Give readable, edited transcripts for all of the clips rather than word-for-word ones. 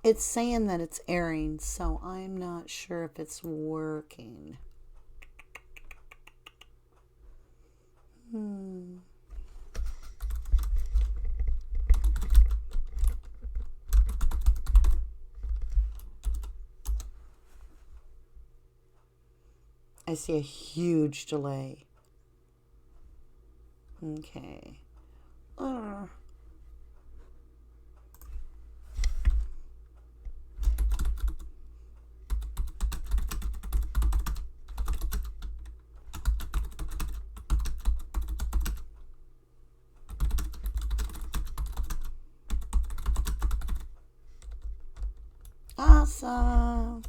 It's saying that it's airing, so I'm not sure if it's working. I see a huge delay. Okay. Awesome.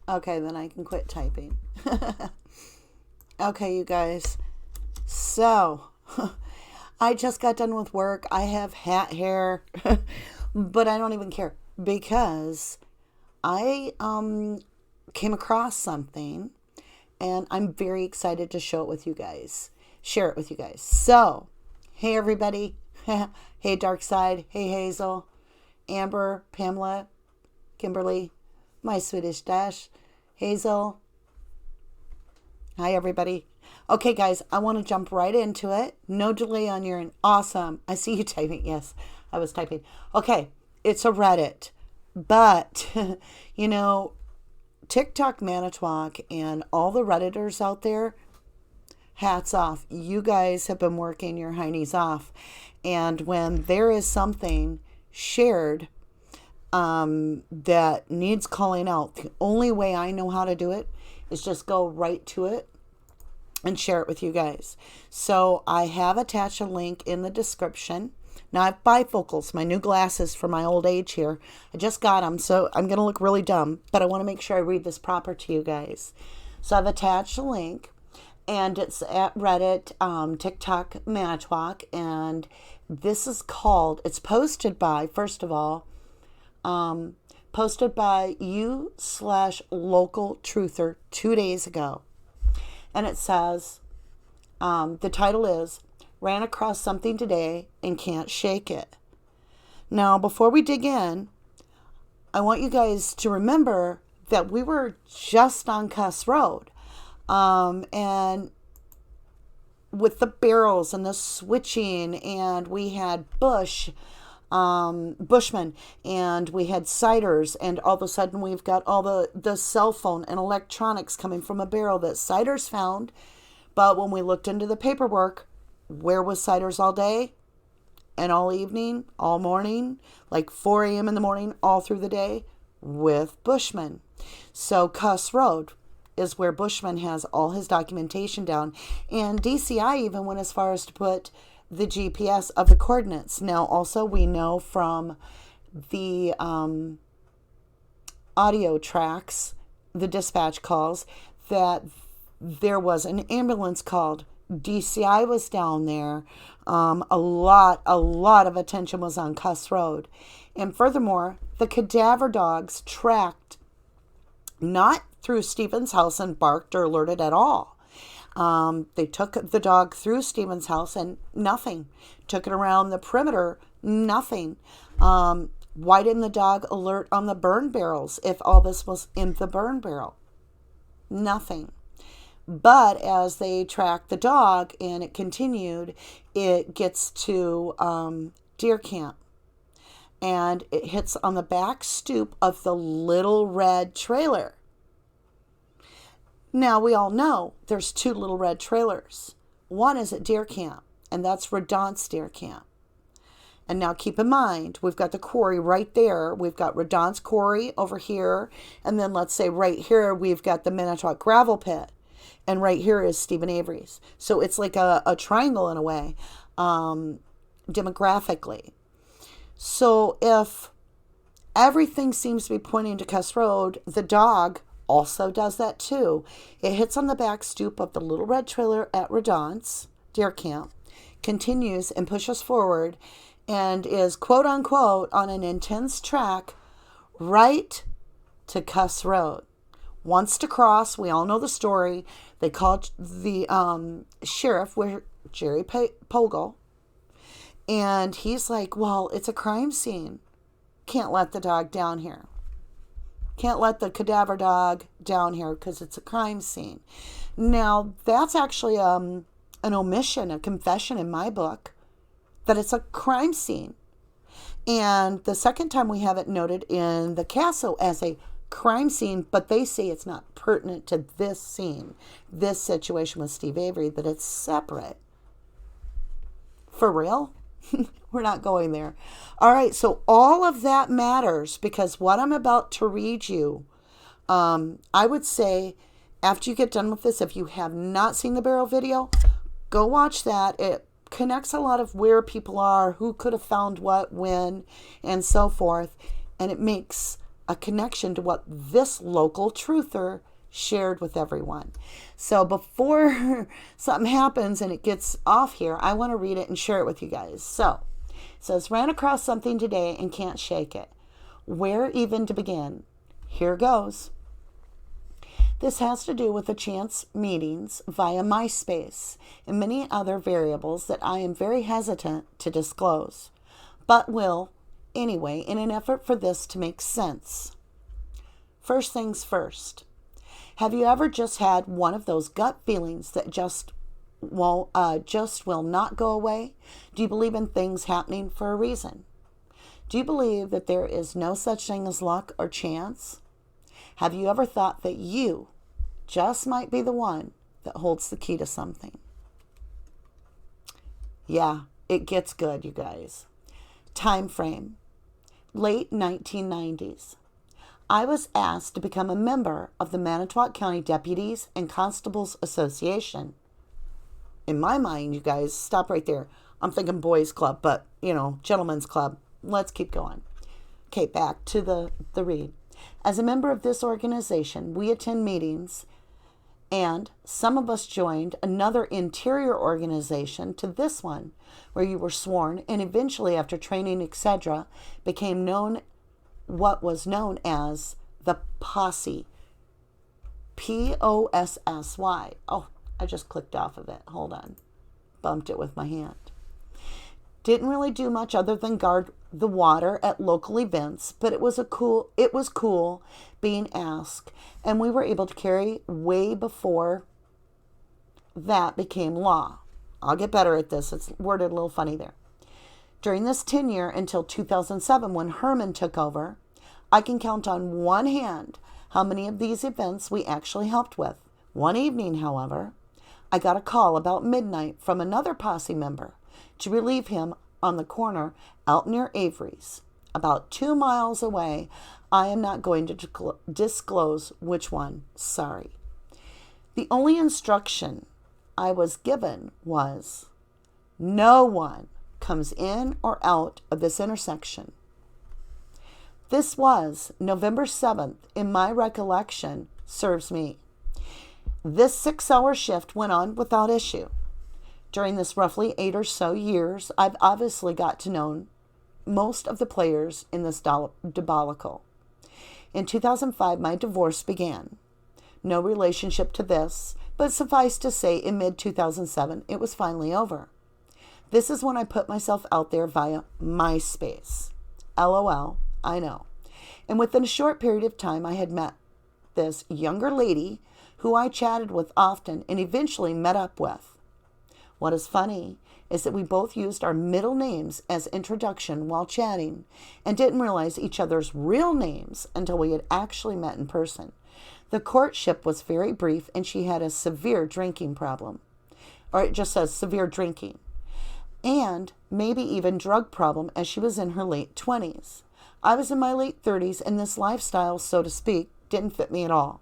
Okay, then I can quit typing. Okay, you guys. So, I just got done with work. I have hat hair, but I don't even care because I came across something and I'm very excited to show it with you guys. Share it with you guys. So, hey everybody. Hey Dark Side. Hey Hazel. Amber, Pamela, Kimberly, my Swedish Dash, Hazel. Hi, everybody. Okay, guys, I want to jump right into it. No delay on your end. Awesome. I see you typing. Yes, I was typing. Okay, it's a Reddit. But, TikTok Manitowoc and all the Redditors out there, hats off. You guys have been working your heinies off. And when there is something shared that needs calling out, the only way I know how to do it is just go right to it and share it with you guys. So I have attached a link in the description. Now I have bifocals, my new glasses for my old age here. I just got them, so I'm going to look really dumb, but I want to make sure I read this proper to you guys. So I've attached a link, and it's at Reddit, TikTok Manitowoc, and this is called, it's posted by, first of all, posted by you/local truther 2 days ago. And it says, the title is, Ran Across Something Today and Can't Shake It. Now, before we dig in, I want you guys to remember that we were just on Cuss Road. And with the barrels and the switching, and we had Bushmen, and we had ciders, and all of a sudden we've got all the cell phone and electronics coming from a barrel that ciders found. But when we looked into the paperwork, where was ciders all day and all evening, all morning, like 4 a.m. in the morning, all through the day? With Bushmen. So Cuss Road is where Bushman has all his documentation down, and DCI even went as far as to put the GPS of the coordinates. Now, also, we know from the audio tracks, the dispatch calls, that there was an ambulance called. DCI was down there. A lot of attention was on Cuss Road. And furthermore, the cadaver dogs tracked not through Steven's house and barked or alerted at all. They took the dog through Steven's house and nothing. Took it around the perimeter, nothing. Why didn't the dog alert on the burn barrels if all this was in the burn barrel? Nothing. But as they tracked the dog and it continued, it gets to deer camp. And it hits on the back stoop of the little red trailer. Now, we all know there's two little red trailers. One is at deer camp, and that's Redonce deer camp. And now keep in mind, we've got the quarry right there. We've got Redonce quarry over here. And then let's say right here, we've got the Manitowoc gravel pit. And right here is Steven Avery's. So it's like a triangle in a way, demographically. So if everything seems to be pointing to Cuss Road, the dog also does that too. It hits on the back stoop of the little red trailer at Redonce deer camp, continues and pushes forward, and is quote unquote on an intense track right to Cuss Road. Wants to cross. We all know the story. They called the sheriff, Jerry Pogel, and he's like, well, it's a crime scene. can't let the dog down here. Can't let the cadaver dog down here because it's a crime scene. Now, that's actually an omission, a confession in my book, that it's a crime scene. And the second time we have it noted in the CASO as a crime scene, but they say it's not pertinent to this scene, this situation with Steve Avery, that it's separate. For real? We're not going there. All right, so all of that matters because what I'm about to read you, I would say after you get done with this, if you have not seen the Barrow video, go watch that. It connects a lot of where people are, who could have found what, when, and so forth. And it makes a connection to what this local truther shared with everyone. So before something happens and it gets off here, I want to read it and share it with you guys. So it says, ran across something today and can't shake it. Where even to begin? Here goes. This has to do with the chance meetings via MySpace and many other variables that I am very hesitant to disclose, but will anyway in an effort for this to make sense. First things first. Have you ever just had one of those gut feelings that just will not go away? Do you believe in things happening for a reason? Do you believe that there is no such thing as luck or chance? Have you ever thought that you just might be the one that holds the key to something? Yeah, it gets good, you guys. Time frame. Late 1990s. I was asked to become a member of the Manitowoc County Deputies and Constables Association. In my mind, you guys, stop right there. I'm thinking boys club, but, gentlemen's club. Let's keep going. Okay, back to the read. As a member of this organization, we attend meetings, and some of us joined another interior organization to this one, where you were sworn, and eventually, after training, etc., became what was known as the Posse. Possy. Oh, I just clicked off of it. Hold on. Bumped it with my hand. Didn't really do much other than guard the water at local events, but it was cool being asked, and we were able to carry way before that became law. I'll get better at this. It's worded a little funny there. During this tenure until 2007, when Herman took over, I can count on one hand how many of these events we actually helped with. One evening, however, I got a call about midnight from another posse member to relieve him on the corner out near Avery's, about 2 miles away. I am not going to disclose which one. Sorry. The only instruction I was given was, no one comes in or out of this intersection. This was November 7th, in my recollection, serves me. This 6-hour shift went on without issue. During this roughly 8 or so years, I've obviously got to know most of the players in this debacle. In 2005, my divorce began. No relationship to this, but suffice to say, in mid-2007, it was finally over. This is when I put myself out there via MySpace. LOL, I know. And within a short period of time, I had met this younger lady who I chatted with often and eventually met up with. What is funny is that we both used our middle names as introduction while chatting and didn't realize each other's real names until we had actually met in person. The courtship was very brief and she had a severe drinking problem. Or it just says severe drinking. And maybe even drug problem as she was in her late 20s. I was in my late 30s and this lifestyle, so to speak, didn't fit me at all.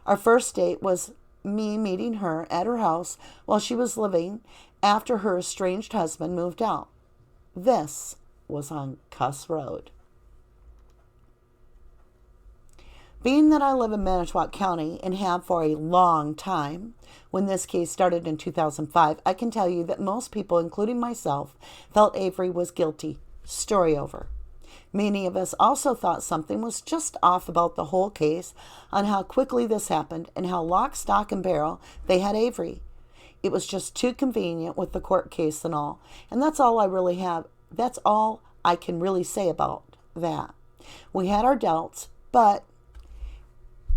Our first date was me meeting her at her house while she was living after her estranged husband moved out. This was on Cuss Road. Being that I live in Manitowoc County and have for a long time, when this case started in 2005, I can tell you that most people, including myself, felt Avery was guilty. Story over. Many of us also thought something was just off about the whole case on how quickly this happened and how lock, stock, and barrel they had Avery. It was just too convenient with the court case and all. And that's all I can really say about that. We had our doubts, but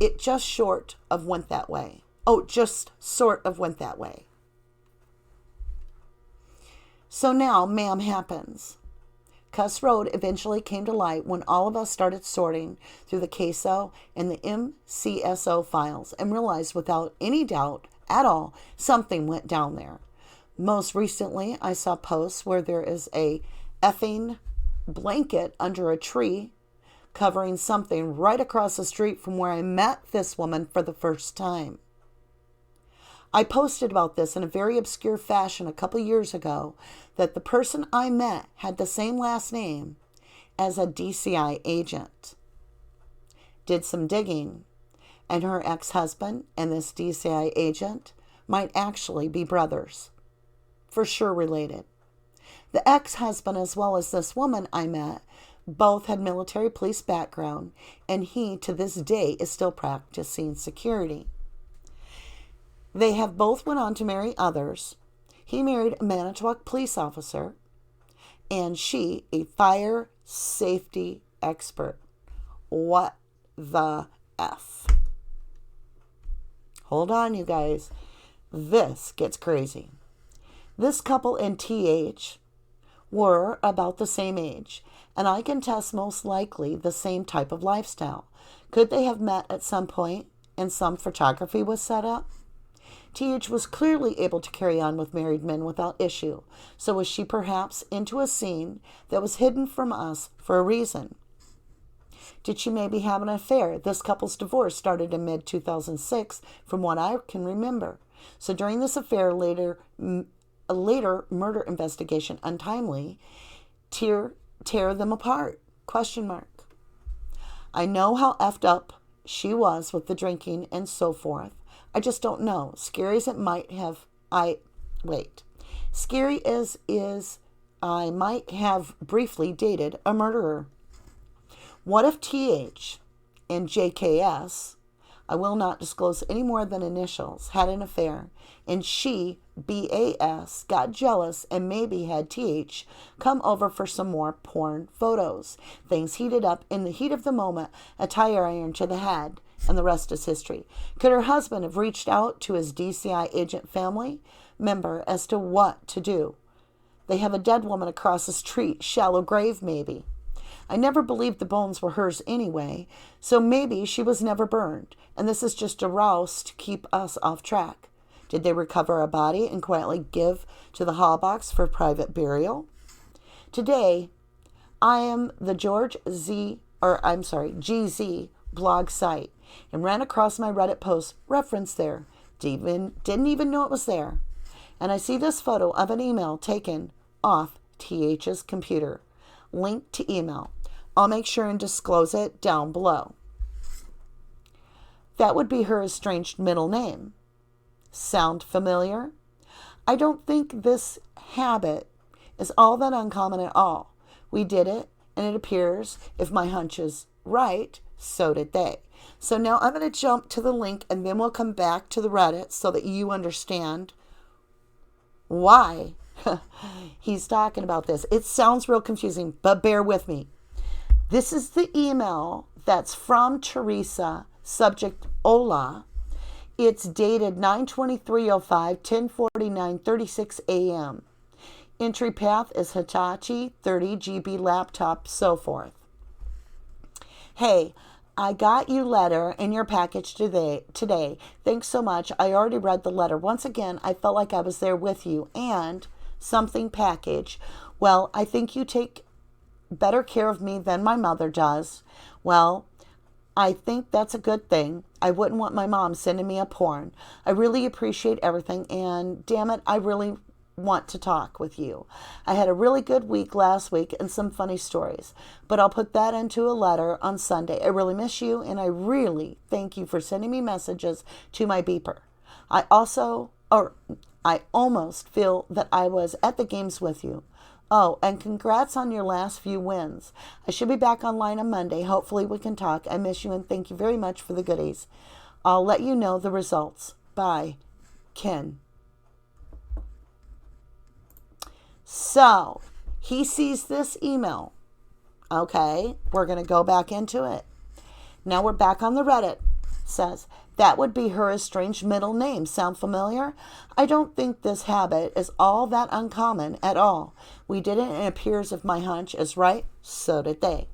it just short of went that way. Oh, just sort of went that way. So now MaM happens. Cuss Road eventually came to light when all of us started sorting through the CASO and the MCSO files and realized without any doubt at all something went down there. Most recently, I saw posts where there is a effing blanket under a tree covering something right across the street from where I met this woman for the first time. I posted about this in a very obscure fashion a couple years ago that the person I met had the same last name as a DCI agent. Did some digging, and her ex-husband and this DCI agent might actually be brothers. For sure related. The ex-husband as well as this woman I met both had military police background, and he to this day is still practicing security. They have both went on to marry others. He married a Manitowoc police officer, and she a fire safety expert. What the F? Hold on, you guys. This gets crazy. This couple and TH were about the same age, and I can test most likely the same type of lifestyle. Could they have met at some point and some photography was set up? TH was clearly able to carry on with married men without issue, so was she perhaps into a scene that was hidden from us for a reason? Did she maybe have an affair? This couple's divorce started in mid-2006 from what I can remember. So during this affair, a later murder investigation, untimely, tear them apart? Question mark. I know how effed up she was with the drinking and so forth. I just don't know. Scary as it might have, Scary as is I might have briefly dated a murderer. What if TH and JKS, I will not disclose any more than initials, had an affair, and she, BAS, got jealous and maybe had TH come over for some more porn photos. Things heated up in the heat of the moment, a tire iron to the head, and the rest is history. Could her husband have reached out to his DCI agent family member as to what to do? They have a dead woman across the street, shallow grave maybe. I never believed the bones were hers anyway, so maybe she was never burned, and this is just a rouse to keep us off track. Did they recover a body and quietly give to the hall box for private burial? Today, I am the GZ blog site and ran across my Reddit post reference there. Didn't even know it was there. And I see this photo of an email taken off TH's computer. Link to email. I'll make sure and disclose it down below. That would be her estranged middle name. Sound familiar? I don't think this habit is all that uncommon at all. We did it, and it appears, if my hunch is right, so did they. So now I'm going to jump to the link, and then we'll come back to the Reddit so that you understand why he's talking about this. It sounds real confusing, but bear with me. This is the email that's from Teresa, subject Ola. It's dated 9/23/05, 10:49:36 a.m. Entry path is Hitachi 30 GB laptop, so forth. Hey, I got your letter in your package today. Thanks so much. I already read the letter. Once again, I felt like I was there with you and something package. Well, I think you take better care of me than my mother does. Well, I think that's a good thing. I wouldn't want my mom sending me a porn. I really appreciate everything, and damn it, I really want to talk with you. I had a really good week last week and some funny stories, but I'll put that into a letter on Sunday. I really miss you, and I really thank you for sending me messages to my beeper. I almost feel that I was at the games with you. Oh, and congrats on your last few wins. I should be back online on Monday. Hopefully we can talk. I miss you and thank you very much for the goodies. I'll let you know the results. Bye, Ken. So, he sees this email Okay, we're going to go back into it. Now we're back on the Reddit. Says, that would be her estranged middle name. Sound familiar? I don't think this habit is all that uncommon at all. We did it and it appears if my hunch is right, so did they.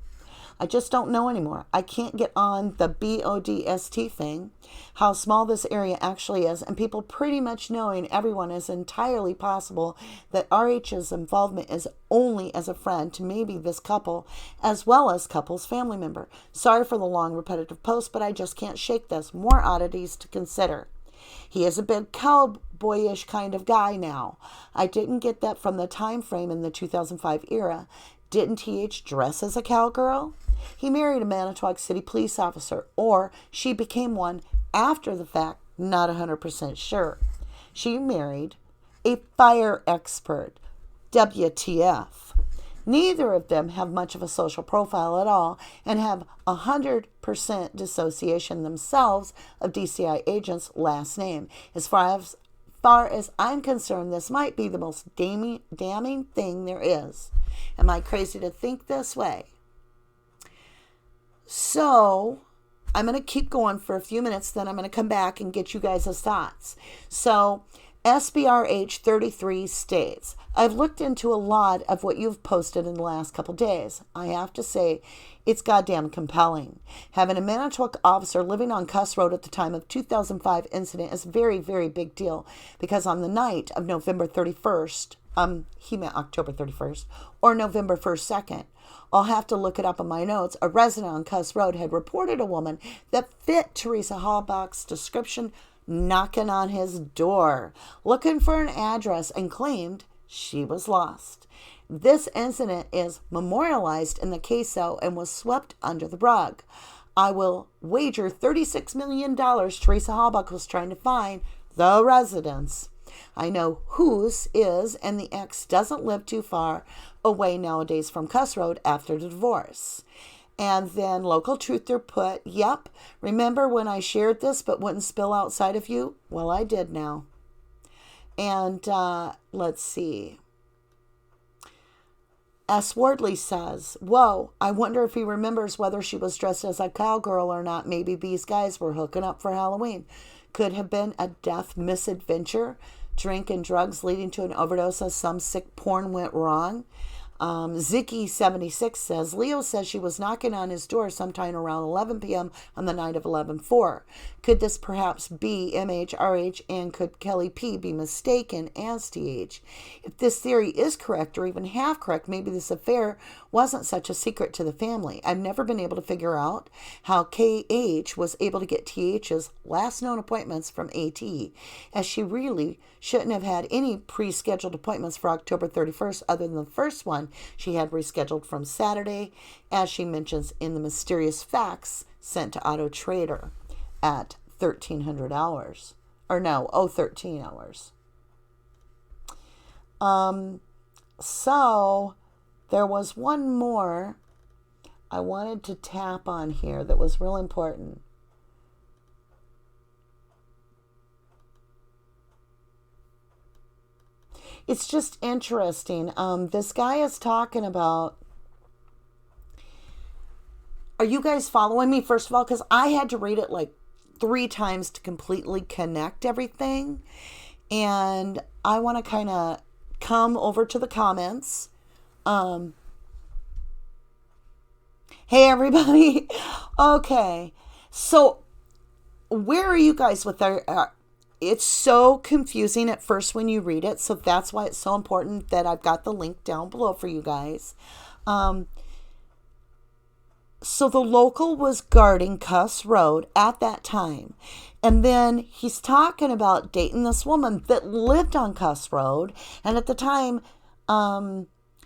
I just don't know anymore. I can't get on the BODST thing, how small this area actually is, and people pretty much knowing everyone is entirely possible that RH's involvement is only as a friend to maybe this couple, as well as couple's family member. Sorry for the long repetitive post, but I just can't shake this. More oddities to consider. He is a big cowboyish kind of guy now. I didn't get that from the time frame in the 2005 era. Didn't TH dress as a cowgirl? He married a Manitowoc City police officer, or she became one after the fact, not 100% sure. She married a fire expert. WTF. Neither of them have much of a social profile at all and have 100% dissociation themselves of DCI agent's last name. As far as I'm concerned, this might be the most damning thing there is. Am I crazy to think this way? So, I'm going to keep going for a few minutes, then I'm going to come back and get you guys' thoughts. So, SBRH 33 states, I've looked into a lot of what you've posted in the last couple days. I have to say, it's goddamn compelling. Having a Manitowoc officer living on Cuss Road at the time of 2005 incident is a very, very big deal because on the night of November 31st, he meant October 31st, or November 1st, 2nd. I'll have to look it up in my notes. A resident on Cuss Road had reported a woman that fit Teresa Halbach's description knocking on his door, looking for an address, and claimed she was lost. This incident is memorialized in the CASO and was swept under the rug. I will wager $36 million Teresa Halbach was trying to find the residence. I know whose is, and the ex doesn't live too far away nowadays from Cuss Road after the divorce. And then Local Truther put, yep, remember when I shared this but wouldn't spill outside of you? Well, I did now. And let's see. S. Wardley says, whoa, I wonder if he remembers whether she was dressed as a cowgirl or not. Maybe these guys were hooking up for Halloween. Could have been a death misadventure. Drink and drugs leading to an overdose as some sick porn went wrong. Zicky76 says, Leo says she was knocking on his door sometime around 11 p.m. on the night of 11/4. Could this perhaps be MHRH, and could Kelly P be mistaken as TH? If this theory is correct or even half correct, maybe this affair wasn't such a secret to the family. I've never been able to figure out how KH was able to get TH's last known appointments from AT, as she really shouldn't have had any pre-scheduled appointments for October 31st other than the first one she had rescheduled from Saturday, as she mentions in the mysterious fax sent to Auto Trader at 1300 hours. Or no, 013 hours. So there was one more I wanted to tap on here that was real important. It's just interesting. This guy is talking about, are you guys following me, first of all? Because I had to read it like 3 times to completely connect everything. And I want to kind of come over to the comments. Hey, everybody. Okay. So where are you guys with our... It's so confusing at first when you read it, so that's why it's so important that I've got the link down below for you guys. So the local was guarding Cuss Road at that time, and then he's talking about dating this woman that lived on Cuss Road, and at the time,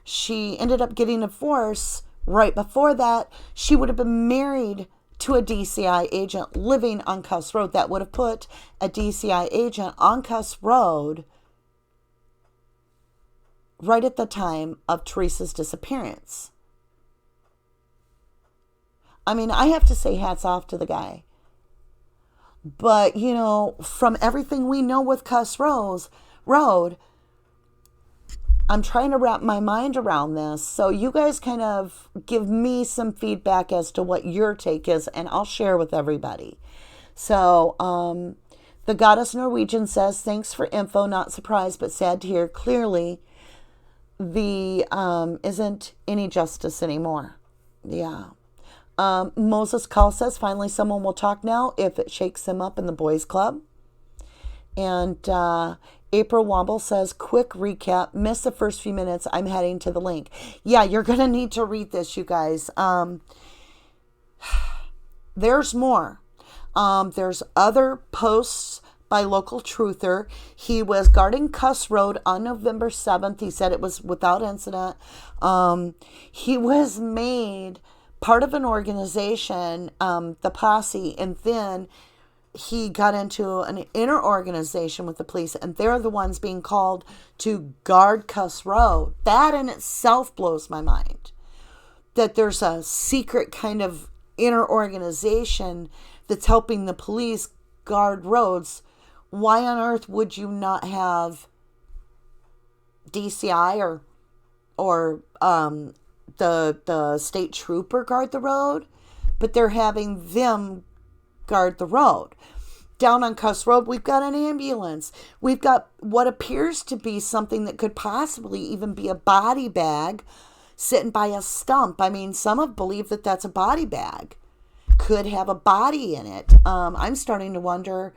she ended up getting a divorce. Right before that, she would have been married to a DCI agent living on Cuss Road. That would have put a DCI agent on Cuss Road right at the time of Teresa's disappearance. I mean, I have to say hats off to the guy. But, you know, from everything we know with Cuss Road, I'm trying to wrap my mind around this. So you guys kind of give me some feedback as to what your take is, and I'll share with everybody. So the Goddess Norwegian says, thanks for info, not surprised, but sad to hear. Clearly, the isn't any justice anymore. Yeah. Moses Call says, finally someone will talk now if it shakes him up in the boys club. And April Womble says, quick recap, missed the first few minutes, I'm heading to the link. Yeah, you're going to need to read this, you guys. There's more. There's other posts by local truther. He was guarding Cuss Road on November 7th. He said it was without incident. He was made part of an organization, the Posse, and then he got into an inner organization with the police, and they're the ones being called to guard Cuss Road. That in itself blows my mind. That there's a secret kind of inner organization that's helping the police guard roads. Why on earth would you not have DCI or the state trooper guard the road? But they're having them guard the road. Down on Cuss Road, we've got an ambulance. We've got what appears to be something that could possibly even be a body bag sitting by a stump. I mean, some have believed that that's a body bag. Could have a body in it. I'm starting to wonder,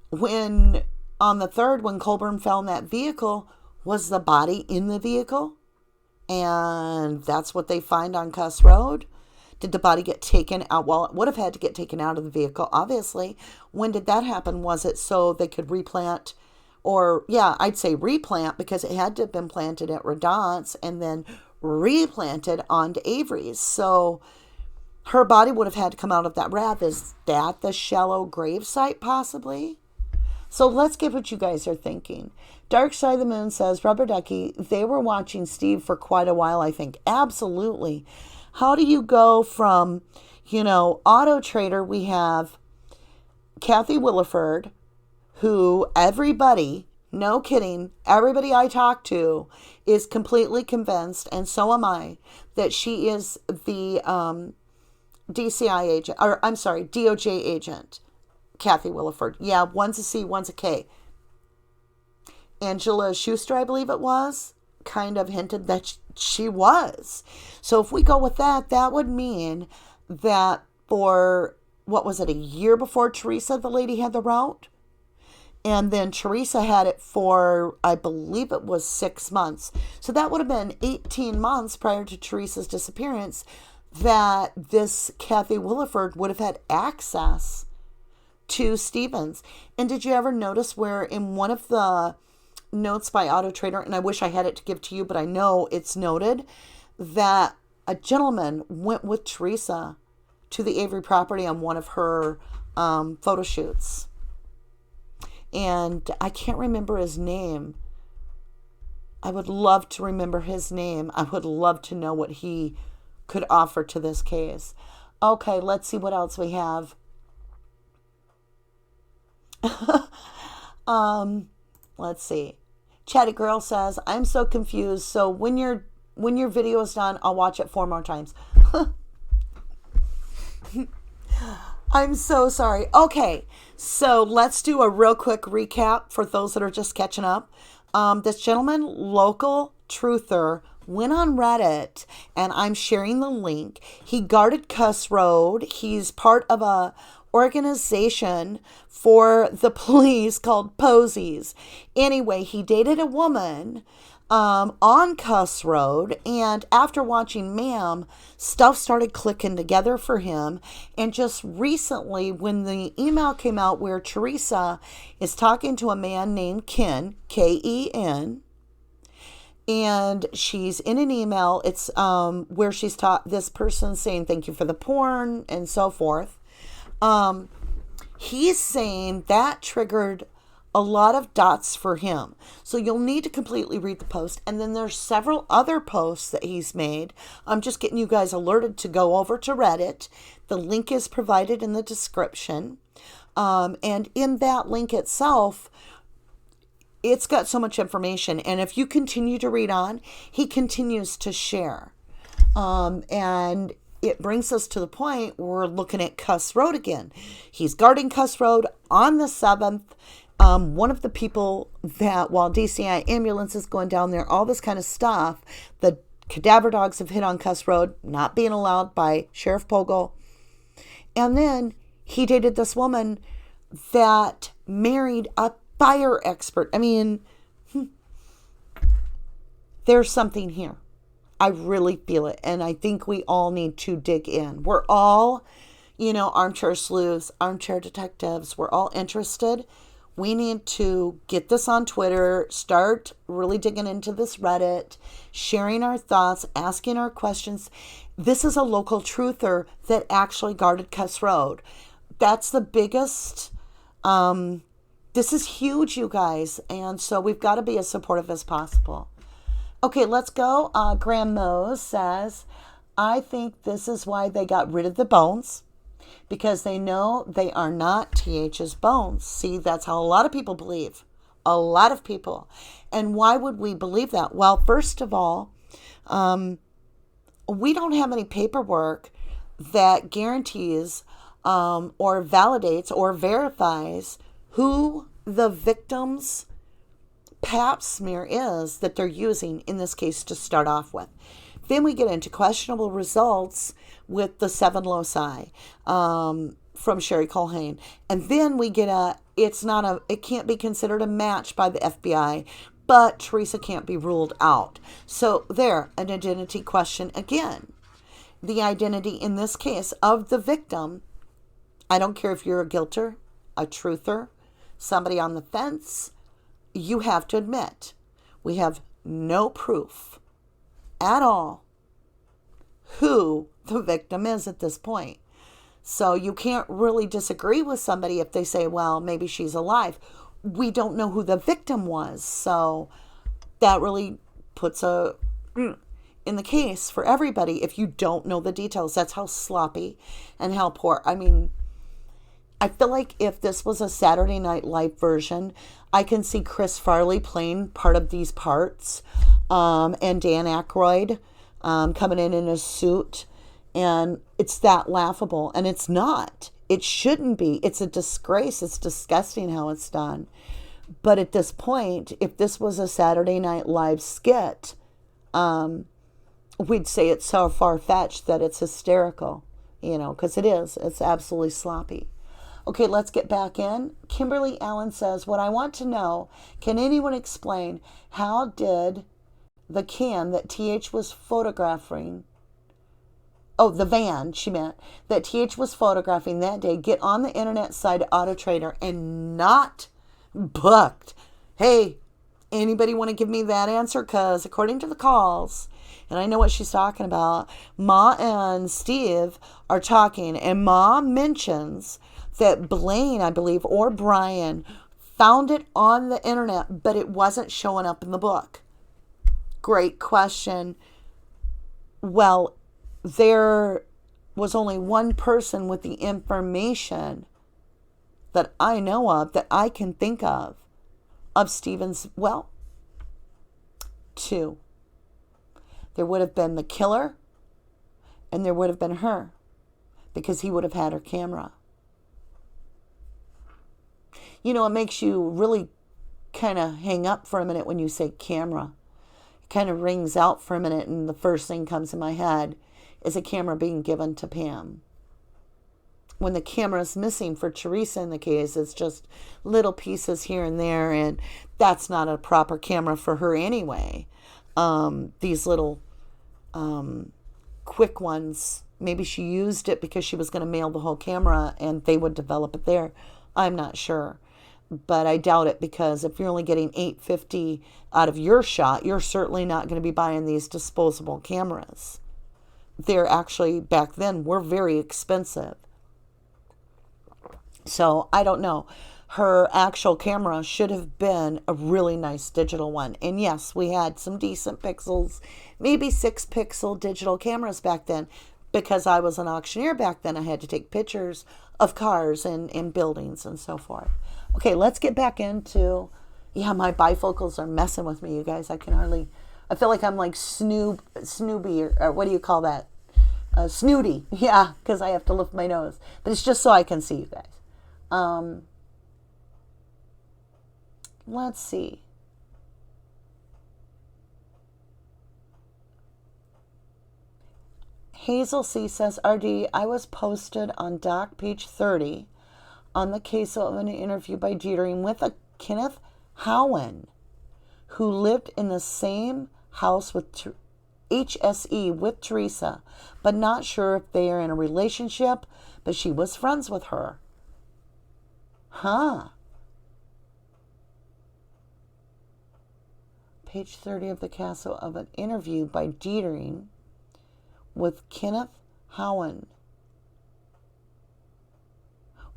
when on the 3rd, when Colburn found that vehicle, was the body in the vehicle? And that's what they find on Cuss Road? Did the body get taken out? Well, it would have had to get taken out of the vehicle, obviously. When did that happen? Was it so they could replant? Or, yeah, I'd say replant, because it had to have been planted at Redonce and then replanted onto Avery's. So her body would have had to come out of that raft. Is that the shallow grave site, possibly? So let's get what you guys are thinking. Dark Side of the Moon says, Rubber Ducky, they were watching Steve for quite a while, I think. Absolutely. How do you go from, Auto Trader, we have Kathy Williford, who everybody, no kidding, everybody I talk to is completely convinced, and so am I, that she is the DCI agent, or I'm sorry, DOJ agent, Kathy Williford. Yeah, one's a C, one's a K. Angela Schuster, I believe it was, kind of hinted that she was. So if we go with that, that would mean that for, what was it, a year before Teresa, the lady had the route? And then Teresa had it for, I believe it was 6 months. So that would have been 18 months prior to Teresa's disappearance that this Kathy Williford would have had access to Stevens. And did you ever notice where in one of the notes by Auto Trader, and I wish I had it to give to you, but I know it's noted, that a gentleman went with Teresa to the Avery property on one of her photo shoots. And I can't remember his name. I would love to remember his name. I would love to know what he could offer to this case. Okay, let's see what else we have. Let's see. Chatty Girl says, I'm so confused. So when your video is done, I'll watch it 4 more times. I'm so sorry. Okay, so let's do a real quick recap for those that are just catching up. This gentleman, local truther, went on Reddit, and I'm sharing the link. He guarded Cuss Road. He's part of a organization for the police called Posies. Anyway, he dated a woman on Cuss Road, and after watching MaM, stuff started clicking together for him. And just recently, when the email came out where Teresa is talking to a man named Ken, Ken, and she's in an email, it's where she's taught this person saying thank you for the porn and so forth. He's saying that triggered a lot of dots for him. So you'll need to completely read the post. And then there's several other posts that he's made. I'm just getting you guys alerted to go over to Reddit. The link is provided in the description. And in that link itself, it's got so much information. And if you continue to read on, he continues to share. And it brings us to the point where we're looking at Cuss Road again. He's guarding Cuss Road on the 7th. One of the people that, while DCI ambulance is going down there, all this kind of stuff, the cadaver dogs have hit on Cuss Road, not being allowed by Sheriff Pogle. And then he dated this woman that married a fire expert. I mean, there's something here. I really feel it. And I think we all need to dig in. We're all, armchair sleuths, armchair detectives. We're all interested. We need to get this on Twitter, start really digging into this Reddit, sharing our thoughts, asking our questions. This is a local truther that actually guarded Cuss Road. That's the biggest. This is huge, you guys. And so we've got to be as supportive as possible. Okay, let's go. Graham Mose says, I think this is why they got rid of the bones, because they know they are not TH's bones. See, that's how a lot of people believe. A lot of people. And why would we believe that? Well, first of all, we don't have any paperwork that guarantees or validates or verifies who the victim's pap smear is that they're using in this case to start off with. Then we get into questionable results with the 7 loci from Sherry Culhane. And then we get it can't be considered a match by the FBI, but Teresa can't be ruled out. So there, an identity question again. The identity in this case of the victim, I don't care if you're a guilter, a truther, somebody on the fence, you have to admit, we have no proof at all who the victim is at this point. So you can't really disagree with somebody if they say, well, maybe she's alive. We don't know who the victim was. So that really puts in the case for everybody if you don't know the details. That's how sloppy and how poor. I mean, I feel like if this was a Saturday Night Live version, I can see Chris Farley playing part of these parts, and Dan Aykroyd coming in a suit, and it's that laughable, and it's not. It shouldn't be. It's a disgrace. It's disgusting how it's done. But at this point, if this was a Saturday Night Live skit, we'd say it's so far-fetched that it's hysterical, because it is. It's absolutely sloppy. Okay, let's get back in. Kimberly Allen says, what I want to know, can anyone explain how did the cam that TH was photographing, the van, she meant, that TH was photographing that day, get on the internet site Auto Trader and not booked? Hey, anybody want to give me that answer? Because according to the calls, and I know what she's talking about, Ma and Steve are talking, and Ma mentions that Blaine, I believe, or Brian, found it on the internet, but it wasn't showing up in the book. Great question. Well, there was only one person with the information that I know of, that I can think of Stephen's, well, 2. There would have been the killer, and there would have been her, because he would have had her camera. It makes you really kind of hang up for a minute when you say camera. It kind of rings out for a minute, and the first thing comes in my head is a camera being given to Pam. When the camera is missing for Teresa in the case, it's just little pieces here and there, and that's not a proper camera for her anyway. These little quick ones, maybe she used it because she was going to mail the whole camera and they would develop it there. I'm not sure. But I doubt it, because if you're only getting $850 out of your shot, you're certainly not going to be buying these disposable cameras. They're actually, back then, were very expensive. So I don't know. Her actual camera should have been a really nice digital one. And yes, we had some decent pixels, maybe 6-pixel digital cameras back then. Because I was an auctioneer back then, I had to take pictures of cars and buildings and so forth. Okay, let's get back into Yeah, my bifocals are messing with me, you guys. I feel like I'm like Snoopy, or what do you call that? Snooty. Yeah, because I have to lift my nose. But it's just so I can see you guys. Let's see. Hazel C says, RD, I was posted on doc page 30 on the case of an interview by Jetering with a Kenneth Howen, who lived in the same house with HSE with Teresa, but not sure if they are in a relationship, but she was friends with her. Huh. Page 30 of the CASO of an interview by Jetering with Kenneth Howen.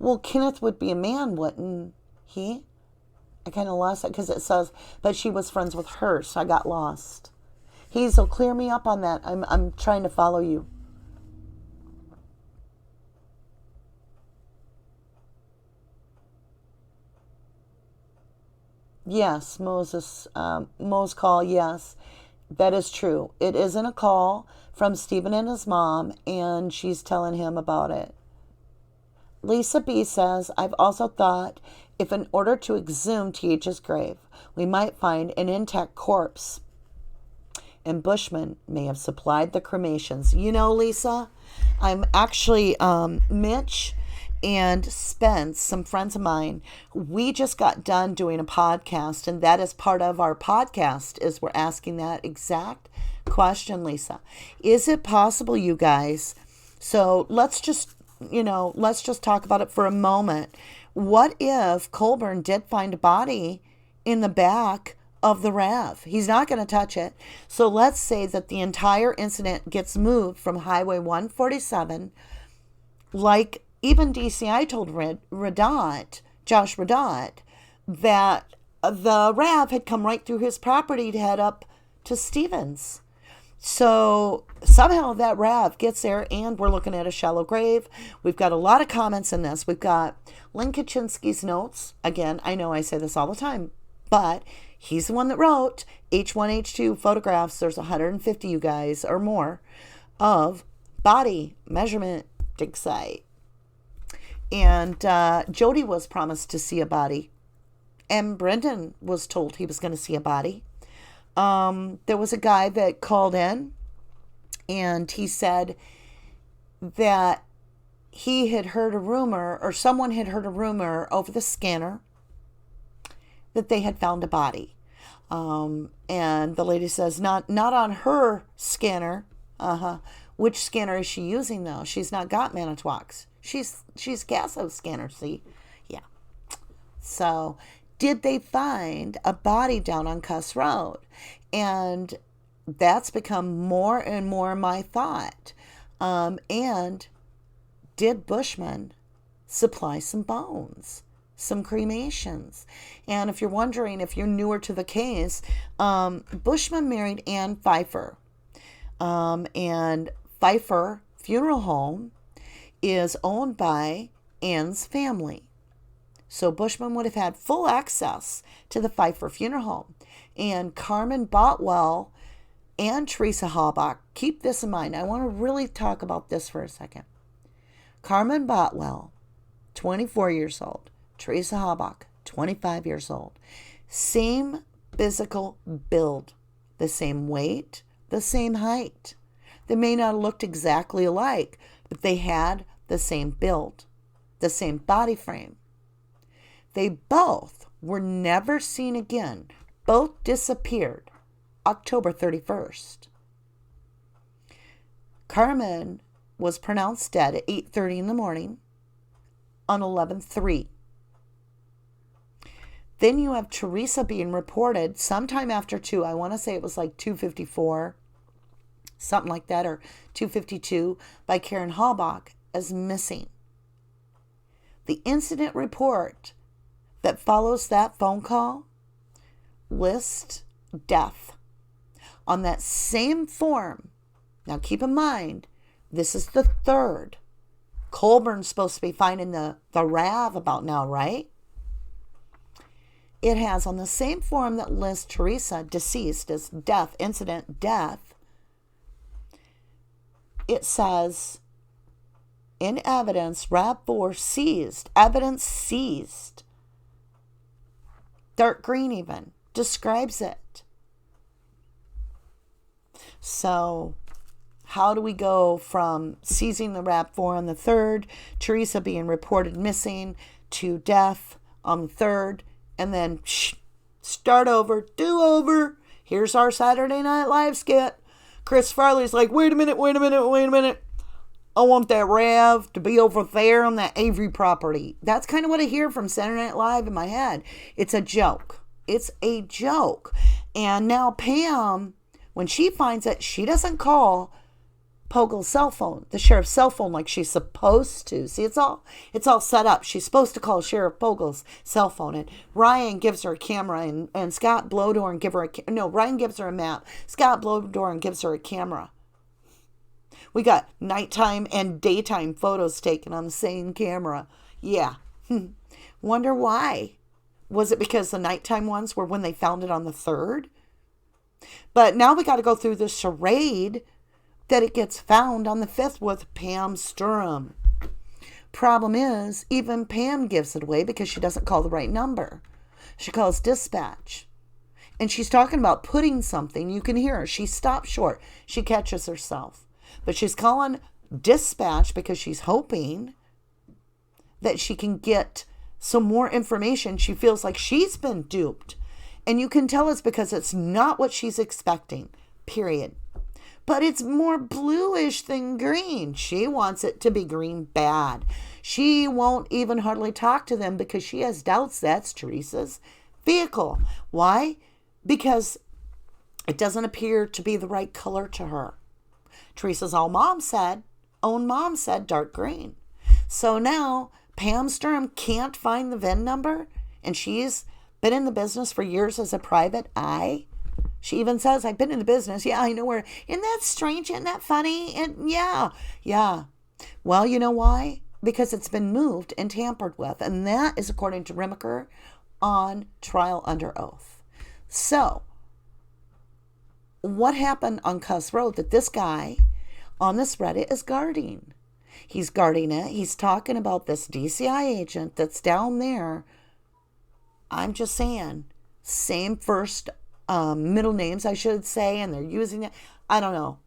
Well, Kenneth would be a man, wouldn't he? I kind of lost that because it says, but she was friends with her, so I got lost. Hazel, clear me up on that. I'm trying to follow you. Yes, Mo's call, yes. That is true. It isn't a call from Steven and his mom, and she's telling him about it. Lisa B says, I've also thought if in order to exhume TH's grave, we might find an intact corpse, and Bushman may have supplied the cremations. You know, Lisa, I'm actually, Mitch and Spence, some friends of mine, we just got done doing a podcast, and that is part of our podcast, is we're asking that exact question, Lisa. Is it possible, you guys? So let's just talk about it for a moment. What if Colburn did find a body in the back of the RAV? He's not going to touch it. So let's say that the entire incident gets moved from Highway 147, like even DCI told Josh Radot, that the RAV had come right through his property to head up to Stevens. So somehow that RAV gets there, and we're looking at a shallow grave. We've got a lot of comments in this. We've got Lynn Kaczynski's notes. Again, I know I say this all the time, but he's the one that wrote H1, H2 photographs. There's 150, you guys, or more, of body measurement dig site. And Jody was promised to see a body, and Brendan was told he was going to see a body. There was a guy that called in, and he said that he had heard a rumor, or someone had heard a rumor over the scanner, that they had found a body. And the lady says, not on her scanner. Which scanner is she using, though? She's not got Manitowoc's. She's CASO scanner, see? Yeah. So, did they find a body down on Cuss Road? And that's become more and more my thought. And did Bushman supply some bones, some cremations? And if you're wondering, if you're newer to the case, Bushman married Ann Pfeiffer. And Pfeiffer Funeral Home is owned by Ann's family. So Bushman would have had full access to the Pfeiffer Funeral Home. And Carmen Botwell and Teresa Halbach, keep this in mind. I want to really talk about this for a second. Carmen Botwell, 24 years old. Teresa Halbach, 25 years old. Same physical build, the same weight, the same height. They may not have looked exactly alike, but they had the same build, the same body frame. They both were never seen again. Both disappeared October 31st. Carmen was pronounced dead at 8:30 in the morning on 11/3. Then you have Teresa being reported sometime after 2. I want to say it was like 2:54, something like that, or 2:52, by Karen Halbach as missing. The incident report that follows that phone call lists death on that same form. Now keep in mind, this is the third. Colburn's supposed to be finding the RAV about now, right? it has on the same form that lists Teresa deceased as death, incident, death, it says in evidence, RAV4 seized, evidence seized. Dark green even describes it. So how do we go from seizing the RAV4 on the 3rd, Teresa being reported missing, to death on the 3rd, and then start over, do over. Here's our Saturday Night Live skit. Chris Farley's like, wait a minute. I want that RAV to be over there on that Avery property. That's kind of what I hear from Saturday Night Live in my head. It's a joke. It's a joke. And now Pam, when she finds it, she doesn't call Pogle's cell phone, the sheriff's cell phone, like she's supposed to. See, it's all set up. She's supposed to call Sheriff Pogle's cell phone, and Ryan gives her a camera, and Scott Blodorn Ryan gives her a map. Scott Blodorn gives her a camera. We got nighttime and daytime photos taken on the same camera. Yeah. Wonder why. Was it because the nighttime ones were when they found it on the 3rd? But now we got to go through the charade that it gets found on the 5th with Pam Sturm. Problem is, even Pam gives it away because she doesn't call the right number. She calls dispatch. And she's talking about putting something. You can hear her. She stops short. She catches herself. But she's calling dispatch because she's hoping that she can get some more information. She feels like she's been duped. And you can tell it's because it's not what she's expecting. Period. But it's more bluish than green. She wants it to be green bad. She won't even hardly talk to them because she has doubts that's Teresa's vehicle. Why? Because it doesn't appear to be the right color to her. Teresa's own mom said dark green. So now Pam Sturm can't find the VIN number, and she's been in the business for years as a private eye. She even says, I've been in the business. Yeah, I know where. Isn't that strange? Isn't that funny? And yeah. Well, you know why? Because it's been moved and tampered with. And that is according to Rimiker on trial under oath. So, what happened on Cuss Road that this guy on this Reddit is guarding? He's guarding it. He's talking about this DCI agent that's down there. I'm just saying, same first middle names, I should say, and they're using it. I don't know.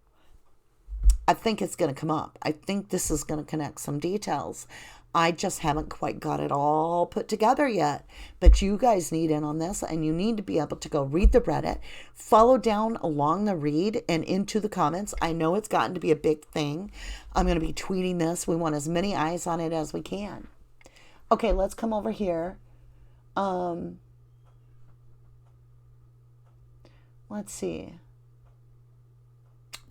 I think it's going to come up. I think this is going to connect some details. I just haven't quite got it all put together yet. But you guys need in on this, and you need to be able to go read the Reddit, follow down along the read and into the comments. I know it's gotten to be a big thing. I'm going to be tweeting this. We want as many eyes on it as we can. Okay, let's come over here. Let's see.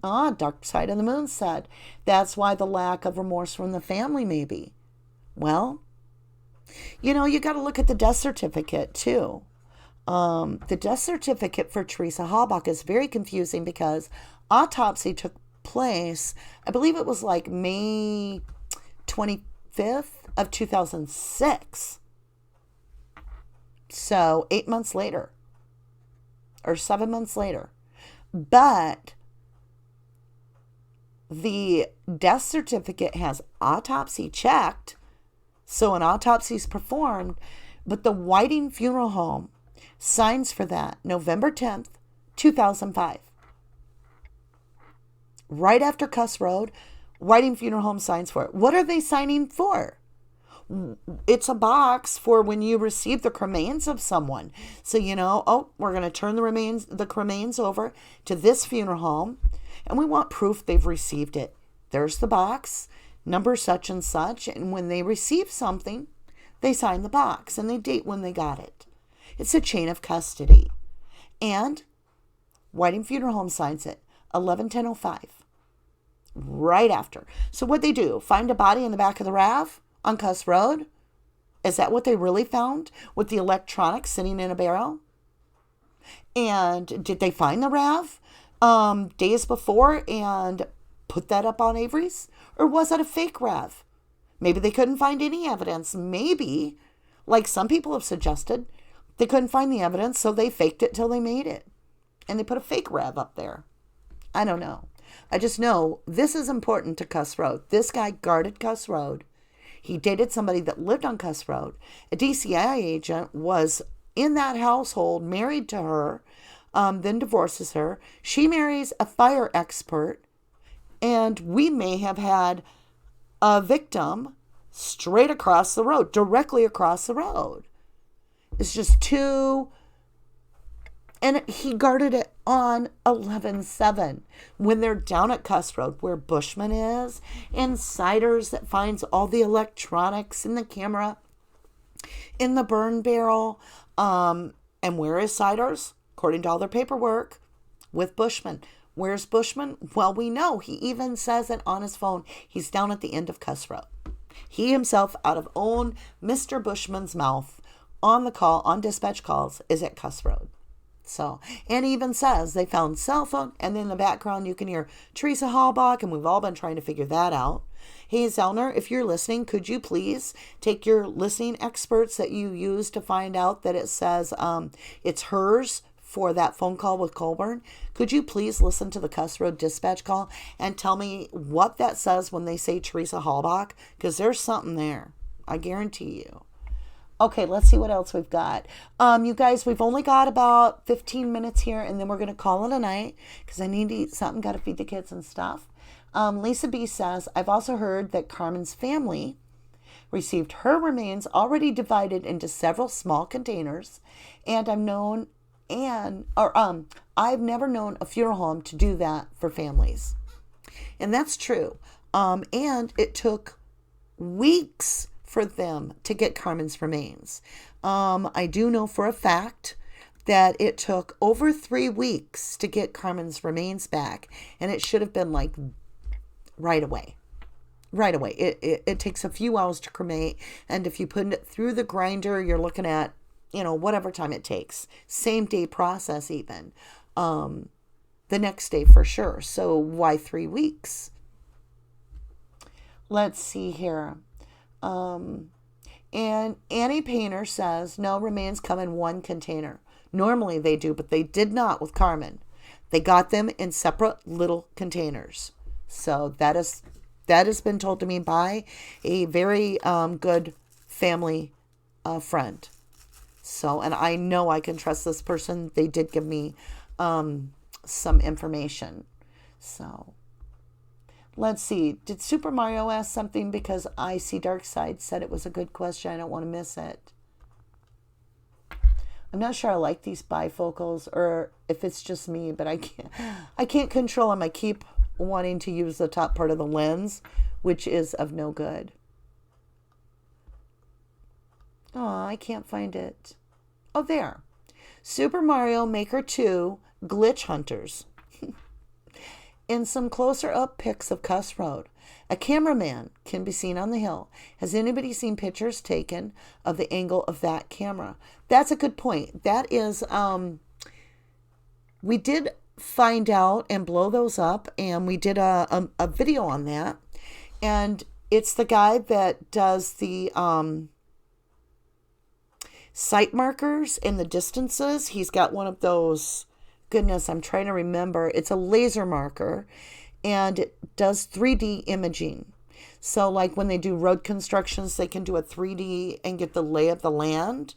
Dark Side of the Moon said, that's why the lack of remorse from the family, maybe. Well, you got to look at the death certificate, too. The death certificate for Teresa Halbach is very confusing because autopsy took place, I believe it was like May 25th of 2006. So 8 months later. Or 7 months later. But the death certificate has autopsy checked, so an autopsy is performed, but the Whiting Funeral Home signs for that November 10th, 2005. Right after Cuss Road, Whiting Funeral Home signs for it. What are they signing for? It's a box for when you receive the cremains of someone. So, we're going to turn the cremains over to this funeral home, and we want proof they've received it. There's the box, number such and such, and when they receive something, they sign the box, and they date when they got it. It's a chain of custody. And Whiting Funeral Home signs it, 11/10/05, right after. So what they do, find a body in the back of the RAV on Cuss Road? Is that what they really found with the electronics sitting in a barrel? And did they find the RAV days before and put that up on Avery's? Or was it a fake RAV? Maybe they couldn't find any evidence. Maybe, like some people have suggested, They couldn't find the evidence, so they faked it till they made it. And they put a fake Rev up there. I don't know. I just know this is important to Cuss Road. This guy guarded Cuss Road. He dated somebody that lived on Cuss Road. A DCI agent was in that household, married to her, then divorces her. She marries a fire expert. And we may have had a victim straight across the road, directly across the road. It's just too... And he guarded it on 11/7 when they're down at Cuss Road where Bushman is, and Siders that finds all the electronics in the camera in the burn barrel. And where is Siders? According to all their paperwork, with Bushman. Where's Bushman? Well, we know. He even says it on his phone. He's down at the end of Cuss Road. He himself, out of own Mr. Bushman's mouth, on the call, on dispatch calls, is at Cuss Road. So, and he even says they found cell phone, and then in the background you can hear Teresa Hallbach, and we've all been trying to figure that out. Hey, Zellner, if you're listening, could you please take your listening experts that you use to find out that it says it's hers for that phone call with Colburn? Could you please listen to the Cuss Road dispatch call and tell me what that says when they say Teresa Hallbach? Because there's something there. I guarantee you. Okay, let's see what else we've got. You guys, we've only got about 15 minutes here, and then we're going to call it a night because I need to eat something, got to feed the kids and stuff. Lisa B says, I've also heard that Carmen's family received her remains already divided into several small containers, and I've never known a funeral home to do that for families. And that's true. And it took weeks for them to get Carmen's remains. I do know for a fact that it took over 3 weeks to get Carmen's remains back, and it should have been like right away. Right away. It takes a few hours to cremate, and if you put it through the grinder, you're looking at, whatever time it takes. Same day process even. The next day for sure. So why 3 weeks? Let's see here. And Annie Painter says, no, remains come in one container. Normally they do, but they did not with Carmen. They got them in separate little containers. So that has been told to me by a very good family friend. So, and I know I can trust this person. They did give me some information. So let's see. Did Super Mario ask something? Because I see Darkside said it was a good question. I don't want to miss it. I'm not sure I like these bifocals or if it's just me, but I can't control them. I keep wanting to use the top part of the lens, which is of no good. Oh, I can't find it. Oh, there. Super Mario Maker 2 Glitch Hunters. In some closer up pics of Cuss Road, a cameraman can be seen on the hill. Has anybody seen pictures taken of the angle of that camera? That's a good point. That is, we did find out and blow those up, and we did a video on that. And it's the guy that does the sight markers and the distances. He's got one of those. Goodness, I'm trying to remember. It's a laser marker, and it does 3D imaging. So like when they do road constructions, they can do a 3D and get the lay of the land.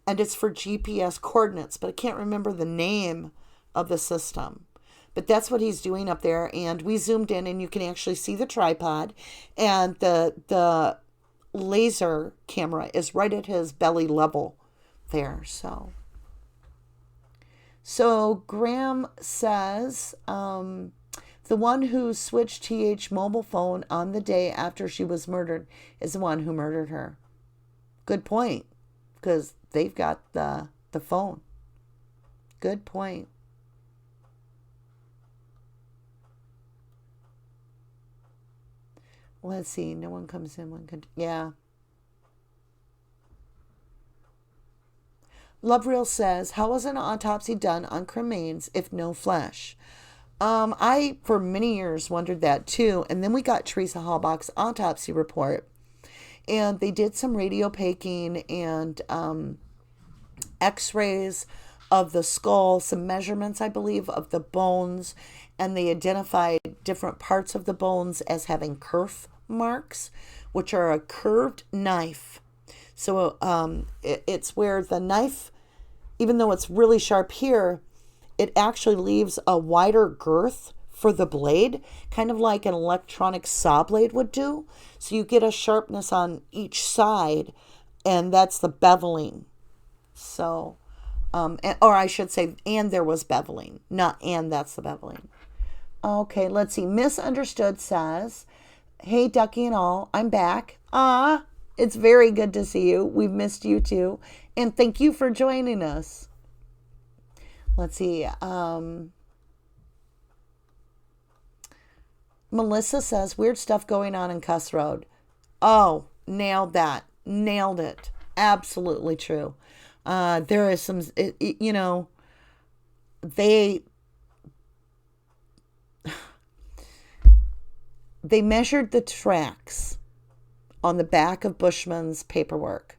And it's for GPS coordinates, but I can't remember the name of the system. But that's what he's doing up there. And we zoomed in, and you can actually see the tripod. And the laser camera is right at his belly level there. So Graham says, the one who switched TH mobile phone on the day after she was murdered is the one who murdered her. Good point, because they've got the phone. Good point. Let's see. No one comes in. Yeah. Love Real says, how was an autopsy done on cremains if no flesh? I, for many years, wondered that too. And then we got Teresa Hallbach's autopsy report. And they did some radiopaking and x-rays of the skull, some measurements, I believe, of the bones, and they identified different parts of the bones as having kerf marks, which are a curved knife. So it's where the knife, even though it's really sharp here, it actually leaves a wider girth for the blade, kind of like an electronic saw blade would do. So you get a sharpness on each side, and that's the beveling. So, or I should say, and there was beveling, not and that's the beveling. Okay, let's see. Misunderstood says, hey, Ducky and all, I'm back. It's very good to see you. We've missed you too. And thank you for joining us. Let's see. Melissa says, weird stuff going on in Cuss Road. Oh, nailed that. Nailed it. Absolutely true. There is some, they measured the tracks on the back of Bushman's paperwork.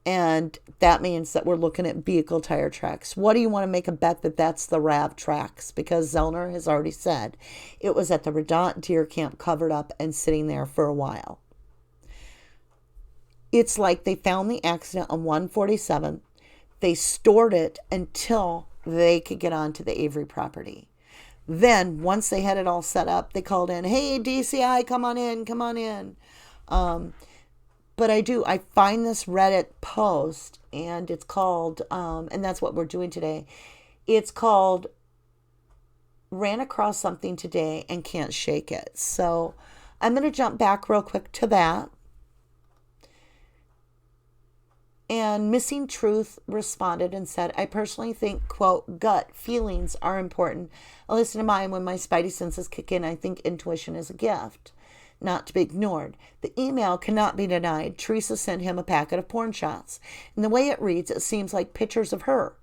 And that means that we're looking at vehicle tire tracks. What do you want to make a bet that that's the RAV tracks? Because Zellner has already said it was at the Redont Deer Camp covered up and sitting there for a while. It's like they found the accident on 147. They stored it until they could get onto the Avery property. Then, once they had it all set up, they called in, hey, DCI, come on in, come on in. But I find this Reddit post, and it's called, and that's what we're doing today. It's called, ran across something today and can't shake it. So I'm going to jump back real quick to that. And Missing Truth responded and said, I personally think, quote, gut feelings are important. I listen to mine when my spidey senses kick in. I think intuition is a gift, not to be ignored. The email cannot be denied. Teresa sent him a packet of porn shots. And the way it reads, it seems like pictures of her.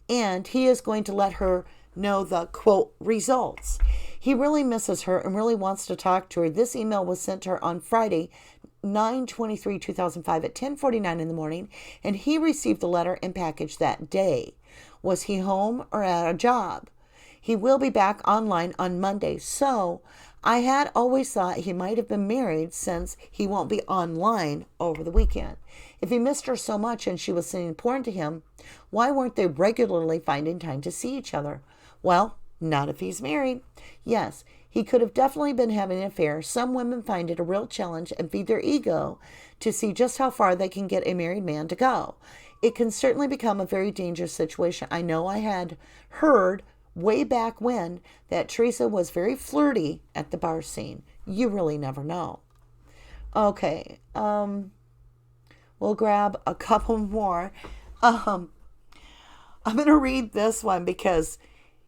And he is going to let her know the, quote, results. He really misses her and really wants to talk to her. This email was sent to her on Friday, 9/23/2005 at 10:49 in the morning, and he received the letter and package that day. Was he home or at a job? He will be back online on Monday, so I had always thought he might have been married since he won't be online over the weekend. If he missed her so much and she was sending porn to him, why weren't they regularly finding time to see each other? Well, not if he's married. Yes, he could have definitely been having an affair. Some women find it a real challenge and feed their ego to see just how far they can get a married man to go. It can certainly become a very dangerous situation. I know I had heard way back when that Teresa was very flirty at the bar scene. You really never know. Okay, we'll grab a couple more. I'm going to read this one because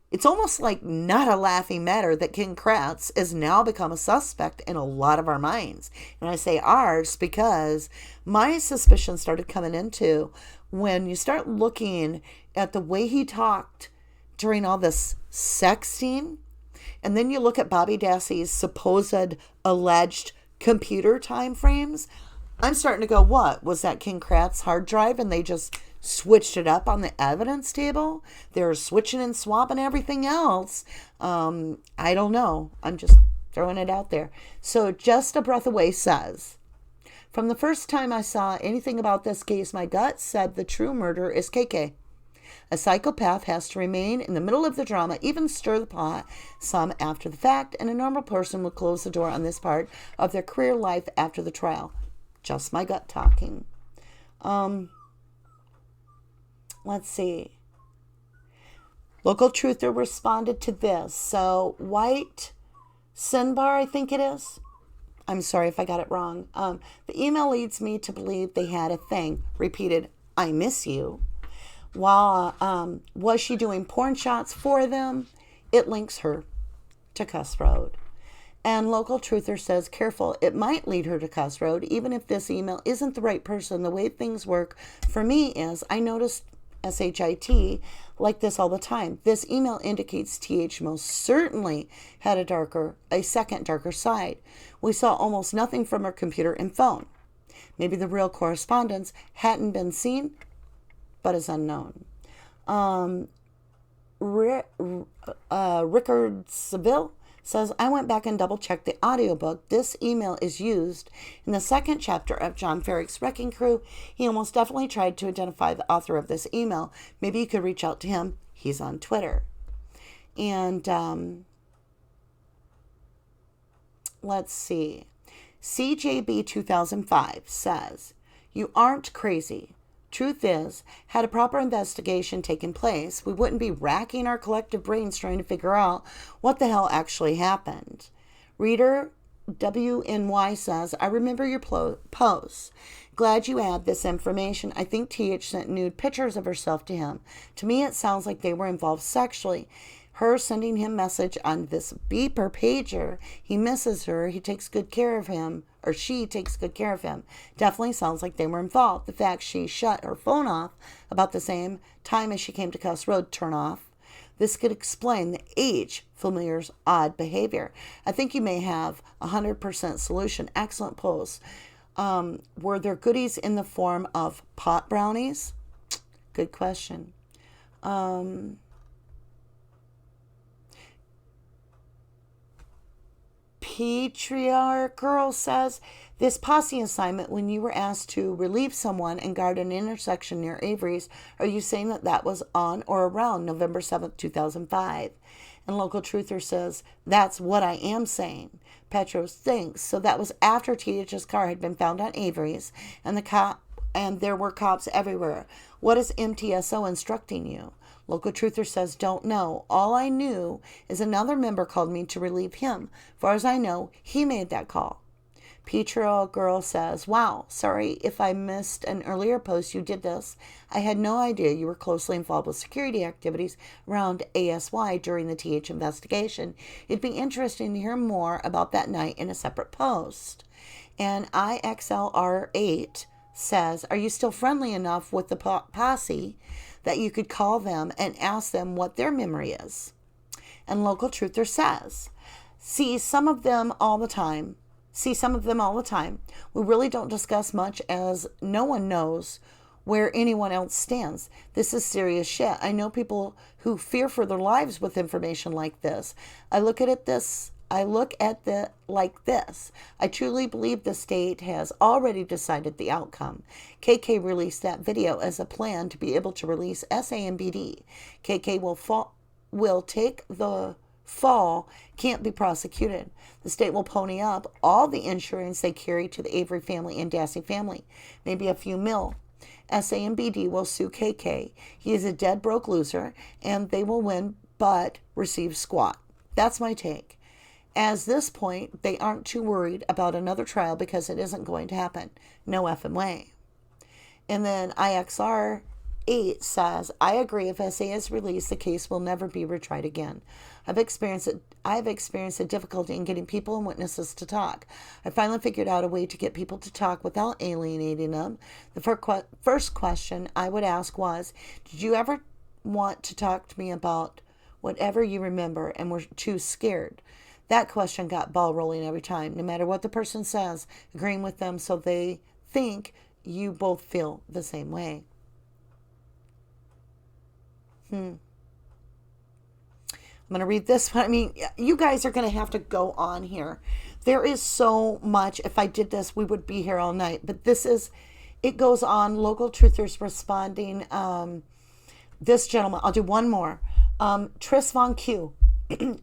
it's almost like not a laughing matter that King Kratz has now become a suspect in a lot of our minds. And I say ours because my suspicion started coming into when you start looking at the way he talked during all this sexting. And then you look at Bobby Dassey's supposed alleged computer time frames. I'm starting to go, what? Was that King Kratz hard drive and they just switched it up on the evidence table? They're switching and swapping everything else. I don't know. I'm just throwing it out there. So Just a Breath Away says, from the first time I saw anything about this case, my gut said the true murder is KK. A psychopath has to remain in the middle of the drama, even stir the pot some after the fact, and a normal person would close the door on this part of their career life after the trial. Just my gut talking. Let's see. Local Truther responded to this. So White Sinbar, I think it is. I'm sorry if I got it wrong. The email leads me to believe they had a thing. Repeated, I miss you. While was she doing porn shots for them? It links her to Cuss Road. And Local Truther says, careful, it might lead her to Cuss Road, even if this email isn't the right person. The way things work for me is I noticed SHIT like this all the time. This email indicates TH most certainly had a second darker side. We saw almost nothing from her computer and phone. Maybe the real correspondence hadn't been seen, but is unknown. Rickard Seville says, I went back and double-checked the audiobook. This email is used in the second chapter of John Ferrick's Wrecking Crew. He almost definitely tried to identify the author of this email. Maybe you could reach out to him. He's on Twitter. And let's see. CJB 2005 says, you aren't crazy. Truth is, had a proper investigation taken place, we wouldn't be racking our collective brains trying to figure out what the hell actually happened. Reader WNY says, I remember your posts. Glad you add this information. I think TH sent nude pictures of herself to him. To me, it sounds like they were involved sexually. Her sending him message on this beeper pager. He misses her. He takes good care of him. Or she takes good care of him. Definitely sounds like they were involved. The fact she shut her phone off about the same time as she came to Cuss Road turn off. This could explain the age familiar's odd behavior. I think you may have 100% solution. Excellent post. Were there goodies in the form of pot brownies? Good question. Patriarch Girl says, this posse assignment, when you were asked to relieve someone and guard an intersection near Avery's, are you saying that that was on or around November 7th, 2005? And Local Truther says, that's what I am saying. Petros thinks, so that was after TH's car had been found on Avery's, and there were cops everywhere. What is MTSO instructing you? Local Truther says, don't know. All I knew is another member called me to relieve him. Far as I know, he made that call. Petra Girl says, wow, sorry if I missed an earlier post you did this. I had no idea you were closely involved with security activities around ASY during the TH investigation. It'd be interesting to hear more about that night in a separate post. And IXLR8 says, are you still friendly enough with the posse that you could call them and ask them what their memory is? And Local Truther says, see some of them all the time. We really don't discuss much as no one knows where anyone else stands. This is serious shit. I know people who fear for their lives with information like this. I look at it like this. I truly believe the state has already decided the outcome. KK released that video as a plan to be able to release SAMBD. KK will take the fall, can't be prosecuted. The state will pony up all the insurance they carry to the Avery family and Dassey family, maybe a few mil. SAMBD will sue KK. He is a dead broke loser, and they will win but receive squat. That's my take. At this point, they aren't too worried about another trial because it isn't going to happen. No effing way. And then IXR 8 says, I agree, if SA is released, the case will never be retried again. I've experienced a difficulty in getting people and witnesses to talk. I finally figured out a way to get people to talk without alienating them. The first question I would ask was, did you ever want to talk to me about whatever you remember and were too scared? That question got ball rolling every time, no matter what the person says, agreeing with them so they think you both feel the same way. I'm going to read this one. I mean, you guys are going to have to go on here. There is so much. If I did this, we would be here all night. But it goes on. Local Truthers responding. This gentleman, I'll do one more. Tris Von Q.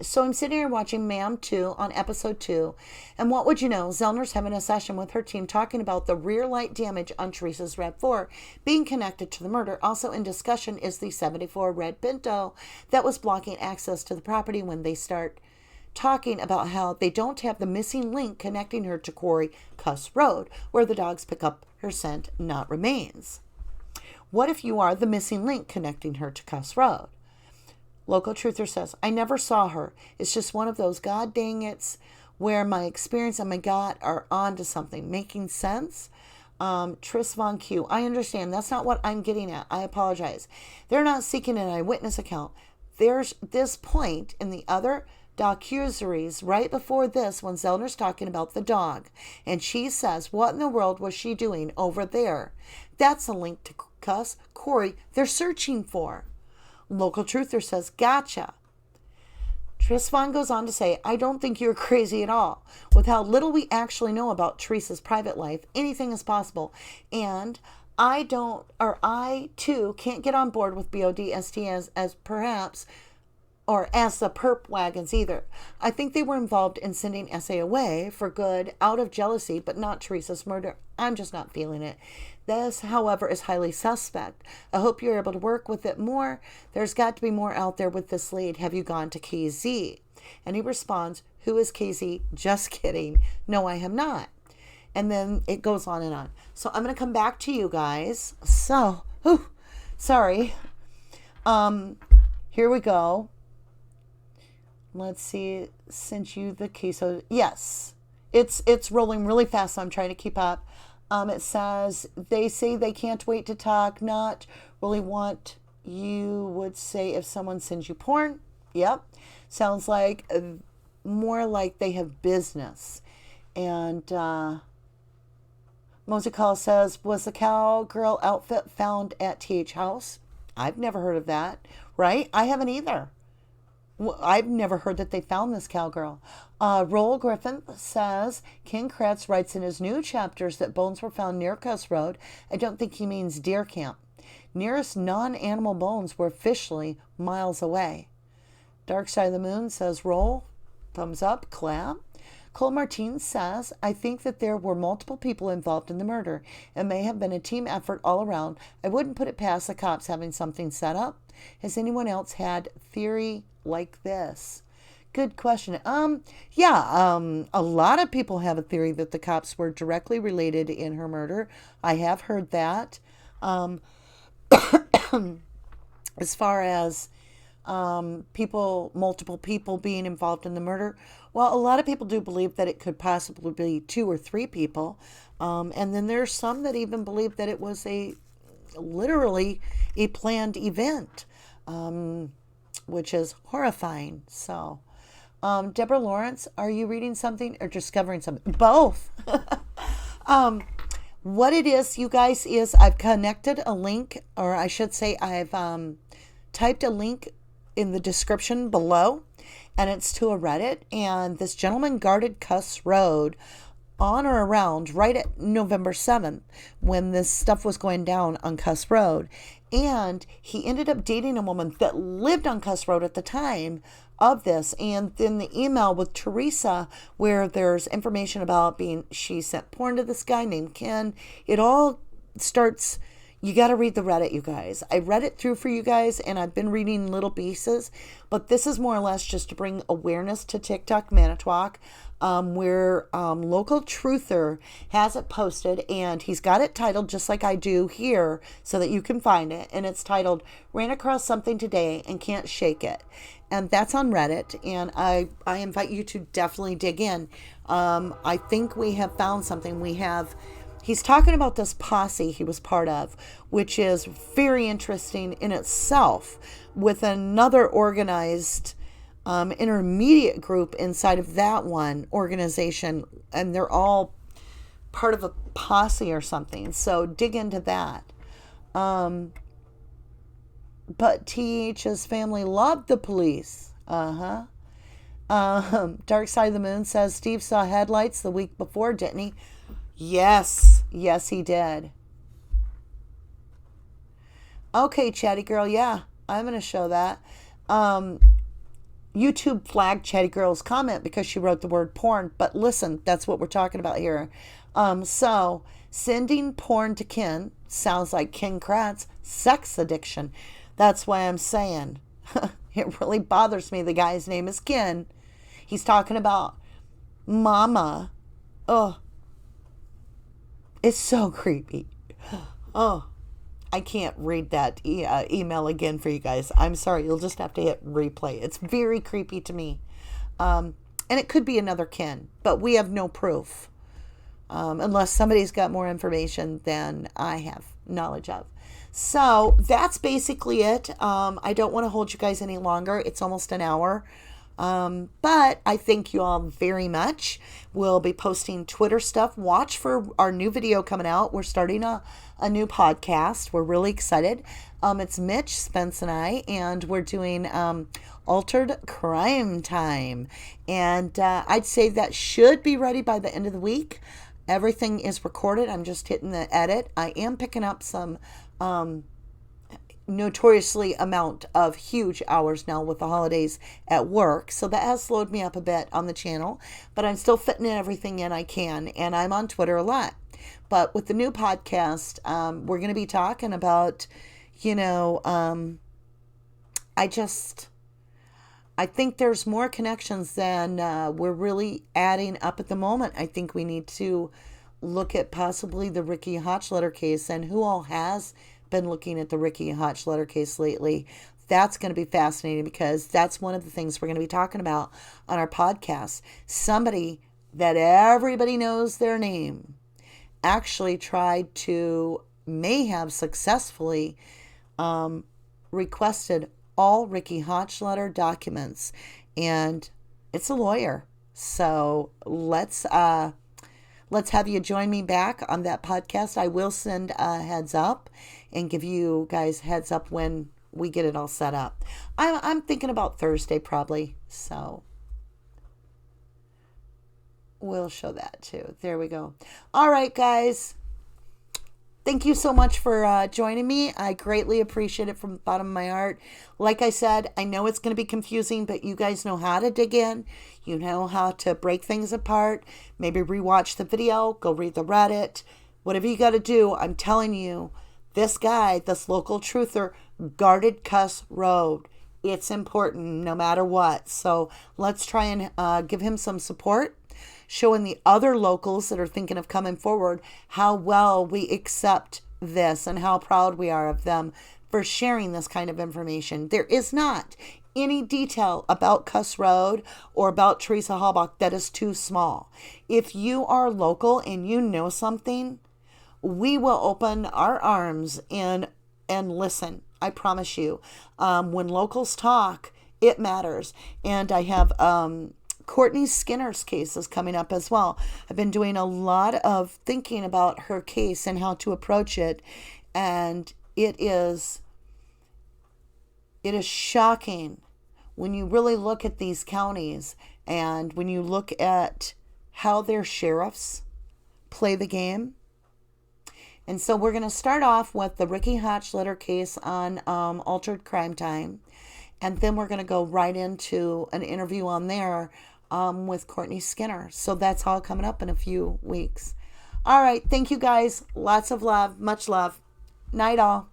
So I'm sitting here watching MaM 2 on episode 2, and what would you know, Zellner's having a session with her team talking about the rear light damage on Teresa's RAV4 being connected to the murder. Also in discussion is the 74 red Pinto that was blocking access to the property when they start talking about how they don't have the missing link connecting her to Quarry Cuss Road, where the dogs pick up her scent, not remains. What if you are the missing link connecting her to Cuss Road? Local Truther says, I never saw her. It's just one of those god dang it's where my experience and my gut are on to something. Making sense? Tris Von Q. I understand. That's not what I'm getting at. I apologize. They're not seeking an eyewitness account. There's this point in the other docuseries right before this when Zellner's talking about the dog. And she says, what in the world was she doing over there? That's a link to Cuss, Corey, they're searching for. Local Truther says, gotcha. Tris Vaughn goes on to say, I don't think you're crazy at all. With how little we actually know about Teresa's private life, anything is possible. And I too can't get on board with BODST as perhaps, or as the perp wagons either. I think they were involved in sending SA away for good out of jealousy, but not Teresa's murder. I'm just not feeling it. This, however, is highly suspect. I hope you're able to work with it more. There's got to be more out there with this lead. Have you gone to KZ? And he responds, who is KZ? Just kidding. No, I have not. And then it goes on and on. So I'm going to come back to you guys. So, sorry. Here we go. Let's see. Sent you the CASO. Yes. It's rolling really fast, so I'm trying to keep up. It says, they say they can't wait to talk, not really what you would say if someone sends you porn. Yep. Sounds like more like they have business. And Mosicall says, was the cowgirl outfit found at TH House? I've never heard of that. Right? I haven't either. I've never heard that they found this cowgirl. Roel Griffin says, Ken Kratz writes in his new chapters that bones were found near Cuss Road. I don't think he means deer camp. Nearest non-animal bones were officially miles away. Dark Side of the Moon says, Roel, thumbs up, clap. Cole Martin says, I think that there were multiple people involved in the murder. It may have been a team effort all around. I wouldn't put it past the cops having something set up. Has anyone else had theory like this? Good question. A lot of people have a theory that the cops were directly related in her murder. I have heard that. As far as multiple people being involved in the murder, well, a lot of people do believe that it could possibly be 2 or 3 people. And then there's some that even believe that it was literally a planned event, which is horrifying. So, Deborah Lawrence, are you reading something or discovering something? Both. What it is, you guys, is I've connected a link, or I should say I've typed a link in the description below, and it's to a Reddit, and this gentleman guarded Cuss Road on or around right at November 7th when this stuff was going down on Cuss Road. And he ended up dating a woman that lived on Cuss Road at the time of this. And then the email with Teresa, where there's information about she sent porn to this guy named Ken. It all starts, you got to read the Reddit, you guys. I read it through for you guys, and I've been reading little pieces. But this is more or less just to bring awareness to TikTok Manitowoc, where Local Truther has it posted, and he's got it titled just like I do here so that you can find it. And it's titled, Ran Across Something Today and Can't Shake It. And that's on Reddit, and I invite you to definitely dig in. I think we have found something. He's talking about this posse he was part of, which is very interesting in itself, with another organized intermediate group inside of that one organization, and they're all part of a posse or something. So dig into that. But TH's family loved the police. Dark Side of the Moon says Steve saw headlights the week before, didn't he? Yes, he did. Okay, Chatty Girl, yeah, I'm going to show that. YouTube flagged Chatty Girl's comment because she wrote the word porn, but listen, that's what we're talking about here. So, sending porn to Ken sounds like Ken Kratz sex addiction. That's why I'm saying it really bothers me. The guy's name is Ken. He's talking about Mama. Oh, it's so creepy. Oh, I can't read that email again for you guys. I'm sorry. You'll just have to hit replay. It's very creepy to me. And it could be another Ken, but we have no proof. Unless somebody's got more information than I have knowledge of. So that's basically it. I don't want to hold you guys any longer. It's almost an hour. But I thank you all very much. We'll be posting Twitter stuff. Watch for our new video coming out. We're starting a new podcast. We're really excited. It's Mitch, Spence, and I, and we're doing Altered Crime Time. And I'd say that should be ready by the end of the week. Everything is recorded. I'm just hitting the edit. I am picking up some notoriously amount of huge hours now with the holidays at work, so that has slowed me up a bit on the channel, but I'm still fitting everything in I can, and I'm on Twitter a lot. But with the new podcast, we're going to be talking about, I think there's more connections than we're really adding up at the moment. I think we need to look at possibly the Ricky Hochletter case and who all has been looking at the Ricky Hochletter case lately. That's going to be fascinating because that's one of the things we're going to be talking about on our podcast. Somebody that everybody knows their name actually may have successfully requested all Ricky Hochletter documents, and it's a lawyer. So let's have you join me back on that podcast. I will send a heads up and give you guys heads up when we get it all set up. I'm thinking about Thursday probably, so we'll show that too. There we go. All right, guys. Thank you so much for joining me. I greatly appreciate it from the bottom of my heart. Like I said, I know it's going to be confusing, but you guys know how to dig in. You know how to break things apart. Maybe rewatch the video. Go read the Reddit. Whatever you got to do, I'm telling you, this guy, this local truther, guarded Cuss Road. It's important no matter what. So let's try and give him some support, showing the other locals that are thinking of coming forward how well we accept this and how proud we are of them for sharing this kind of information. There is not any detail about Cuss Road or about Teresa Halbach that is too small. If you are local and you know something, we will open our arms and listen. I promise you. When locals talk, it matters. And I have Courtney Skinner's case is coming up as well. I've been doing a lot of thinking about her case and how to approach it, and it is shocking when you really look at these counties and when you look at how their sheriffs play the game. And so we're going to start off with the Ricky Hochletter case on Altered Crime Time, and then we're going to go right into an interview on there with Courtney Skinner. So that's all coming up in a few weeks. All right. Thank you guys. Lots of love. Much love. Night all.